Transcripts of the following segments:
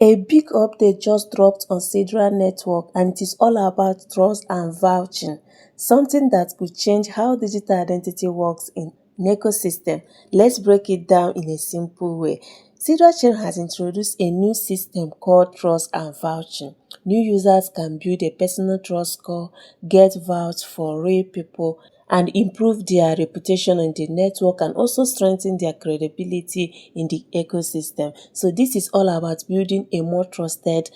A big update just dropped on Sidra network, and it is all about trust and vouching, something that could change how digital identity works in an ecosystem. Let's break it down in a simple way. SidraChain has introduced a new system called trust and vouching. New users can build a personal trust score, get vouched for real people, and improve their reputation in the network, and also strengthen their credibility in the ecosystem. So this is all about building a more trusted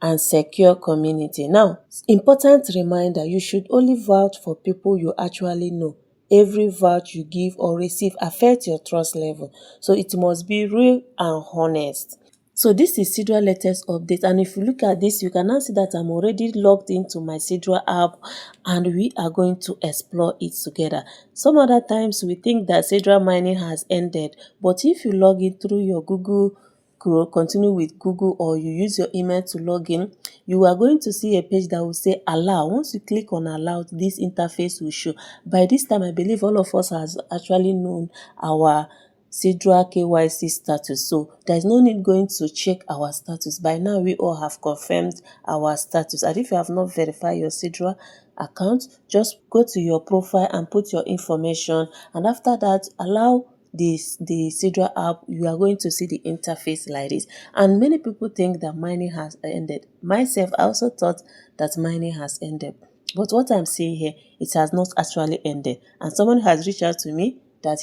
and secure community. Now, important reminder, you should only vouch for people you actually know. Every vouch you give or receive affects your trust level, so it must be real and honest. So this is Sidra latest update, and if you look at this, you can now see that I'm already logged into my Sidra app, and we are going to explore it together. Some other times we think that Sidra mining has ended, but if you log in through your Google Chrome, continue with Google, or you use your email to log in, you are going to see a page that will say allow. Once you click on allow, this interface will show. By this time, I believe all of us has actually known our Sidra KYC status, so there is no need going to check our status. By now, we all have confirmed our status, and if you have not verified your Sidra account, just go to your profile and put your information, and after that, allow the Sidra app. You are going to see the interface like this. And many people think that mining has ended. Myself, I also thought that mining has ended, but what I'm seeing here, it has not actually ended. And someone has reached out to me that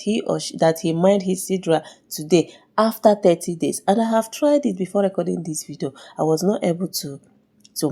he mined his Sidra today after 30 days, and I have tried it before recording this video. I was not able to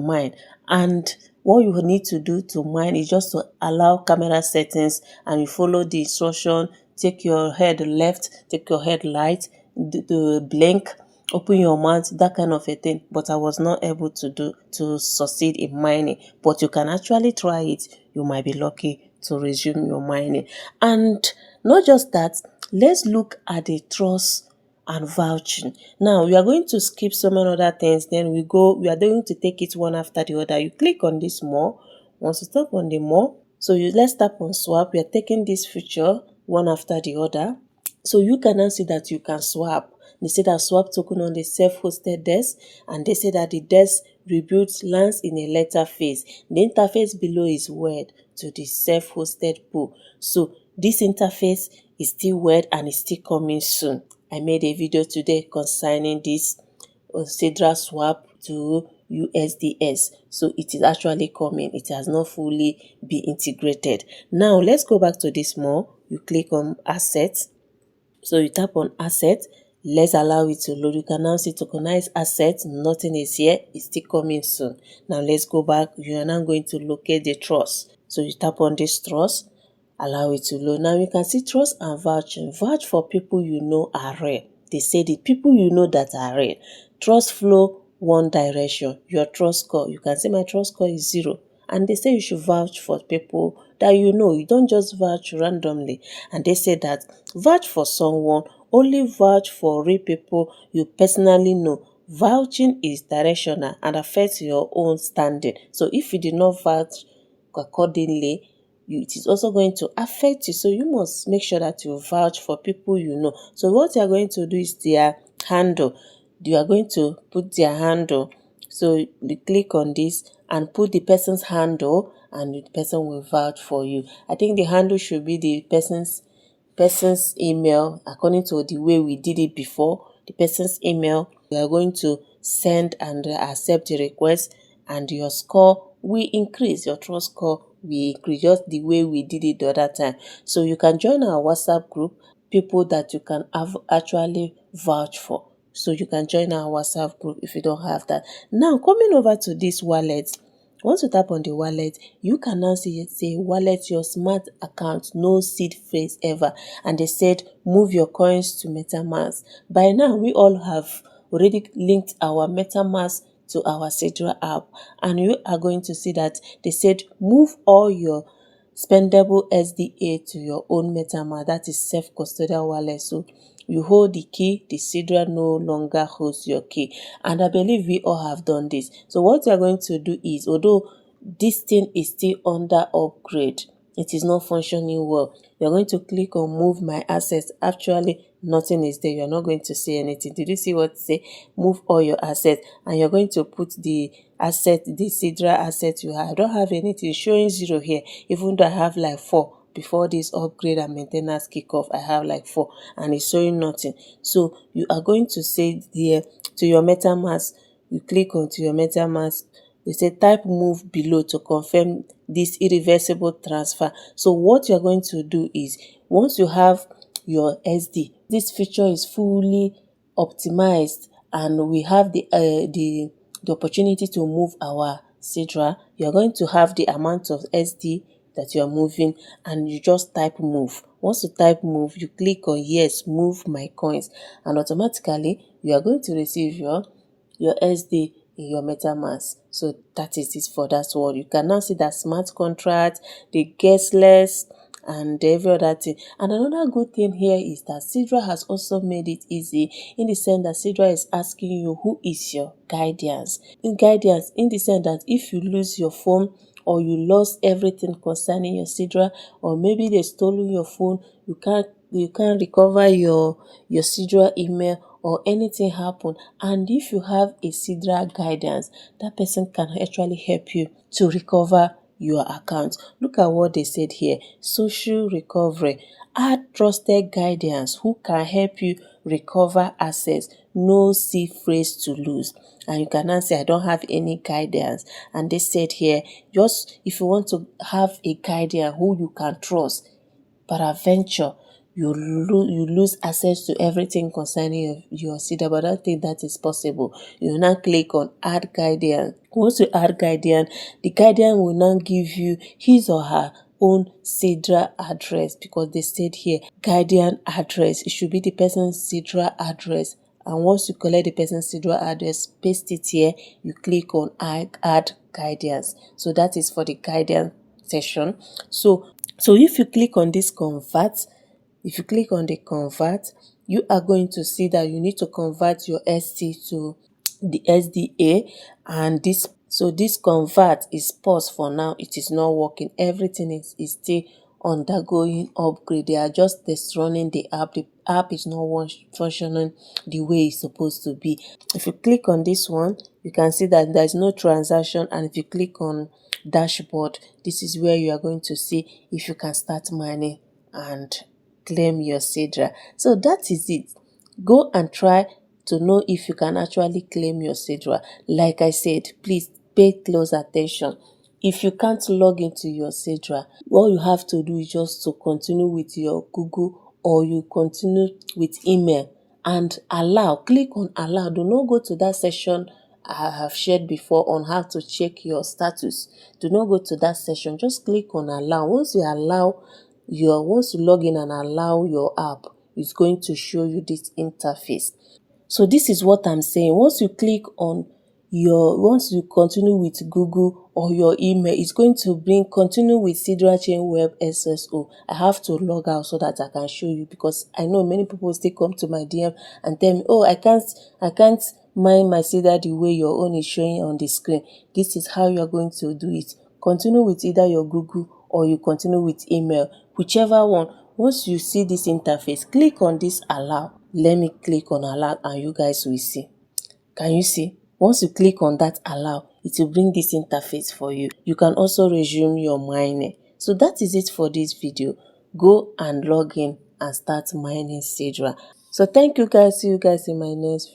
mine. And what you need to do to mine is just to allow camera settings, and you follow the instruction. Take your head left, take your head right, the blink, open your mouth, that kind of a thing. But I was not able to succeed in mining. But you can actually try it. You might be lucky to resume your mining. And not just that, let's look at the trust and vouching. Now, we are going to skip so many other things, then we are going to take it one after the other. You click on this more. Once you tap on the more, so let's tap on swap. We are taking this feature one after the other. So you can now see that you can swap. They say that swap token on the self-hosted desk, and they say that the desk rebuild lands in a later phase. The interface below is word to the self-hosted pool. So this interface is still word and is still coming soon. I made a video today concerning this Sidra swap to USDS. So it is actually coming. It has not fully been integrated. Now let's go back to this more. You click on assets. So you tap on assets. Let's allow it to load. You can now see tokenize assets. Nothing is here. It's still coming soon. Now let's go back. You are now going to locate the trust. So you tap on this trust. Allow it to load. Now you can see trust and vouching. Vouch for people you know are rare. They say the people you know that are rare. Trust flow one direction. Your trust score. You can see my trust score is 0. And they say you should vouch for people that you know. You don't just vouch randomly. And they say that vouch for someone, only vouch for real people you personally know. Vouching is directional and affects your own standing. So if you did not vouch accordingly, it is also going to affect you. So you must make sure that you vouch for people you know. So what you are going to do is their handle. You are going to put their handle. So you click on this and put the person's handle, and the person will vouch for you. I think the handle should be the person's email, according to the way we did it before. The person's email, you are going to send and accept the request, and your score will increase. Your trust score will increase, just the way we did it the other time. So you can join our WhatsApp group, people that you can actually vouch for. So you can join our WhatsApp group if you don't have that. Now, coming over to this wallet, once you tap on the wallet, you can now see it say wallet your smart account, no seed phrase ever. And they said move your coins to MetaMask. By now, we all have already linked our MetaMask to our Sidra app, and you are going to see that they said move all your spendable SDA to your own MetaMask. That is self-custodial wallet. So you hold the key, the Sidra no longer holds your key. And I believe we all have done this. So what you are going to do is, although this thing is still under upgrade, it is not functioning well, you are going to click on move my assets. Actually, nothing is there. You're not going to see anything. Did you see what say? Move all your assets, and you're going to put the Sidra asset you have. I don't have anything showing 0 here, even though I have like 4. Before this upgrade and maintenance kick off, I have like 4, and it's showing nothing. So you are going to say there to your MetaMask, you click onto your MetaMask. They say type move below to confirm this irreversible transfer. So what you're going to do is, once you have your SD, this feature is fully optimized, and we have the opportunity to move our Sidra. You're going to have the amount of SD that you are moving, and you just type move. Once you type move, you click on yes, move my coins, and automatically you are going to receive your SD in your MetaMask. So that is it for that one. You can now see that smart contract, the guestless, and every other thing. And another good thing here is that Sidra has also made it easy, in the sense that Sidra is asking you who is your guardians. In the sense that if you lose your phone, or you lost everything concerning your Sidra, or maybe they stolen your phone, you can't recover your Sidra email, or anything happen, and if you have a Sidra guidance, that person can actually help you to recover your account. Look at what they said here: social recovery. Add trusted guidance who can help you recover assets. No see phrase to lose. And you can now say, I don't have any guidance. And they said here, just if you want to have a guardian who you can trust, peradventure you lose access to everything concerning your Sidra, but I don't think that is possible. You now click on add guardian. Once you add guardian, the guardian will now give you his or her own Sidra address, because they said here guardian address. It should be the person's Sidra address. And once you collect the person's Sidra address, paste it here, you click on add guidance. So that is for the guidance session. So if you click on this convert, if you click on the convert, you are going to see that you need to convert your ST to the SDA, and this convert is paused for now. It is not working. Everything is still undergoing upgrade. They are just running the app. The app is not functioning the way it's supposed to be. If you click on this one, you can see that there is no transaction, and if you click on dashboard, this is where you are going to see if you can start mining and claim your Sidra. So that is it. Go and try to know if you can actually claim your Sidra. Like I said, please pay close attention. If you can't log into your Sidra, all you have to do is just to continue with your Google, or you continue with email, and click on allow. Do not go to that session I have shared before on how to check your status. Do not go to that session. Just click on allow. Once you log in and allow your app, it's going to show you this interface. So this is what I'm saying. Once you continue with Google or your email, it's going to continue with SidraChain Web SSO. I have to log out so that I can show you, because I know many people still come to my DM and tell me, oh, I can't mine my Sidra the way your own is showing on the screen. This is how you are going to do it. Continue with either your Google or you continue with email, whichever one. Once you see this interface, click on this allow. Let me click on allow and you guys will see. Can you see? Once you click on that allow, it will bring this interface for you. You can also resume your mining. So that is it for this video. Go and log in and start mining Sidra. So thank you guys. See you guys in my next video.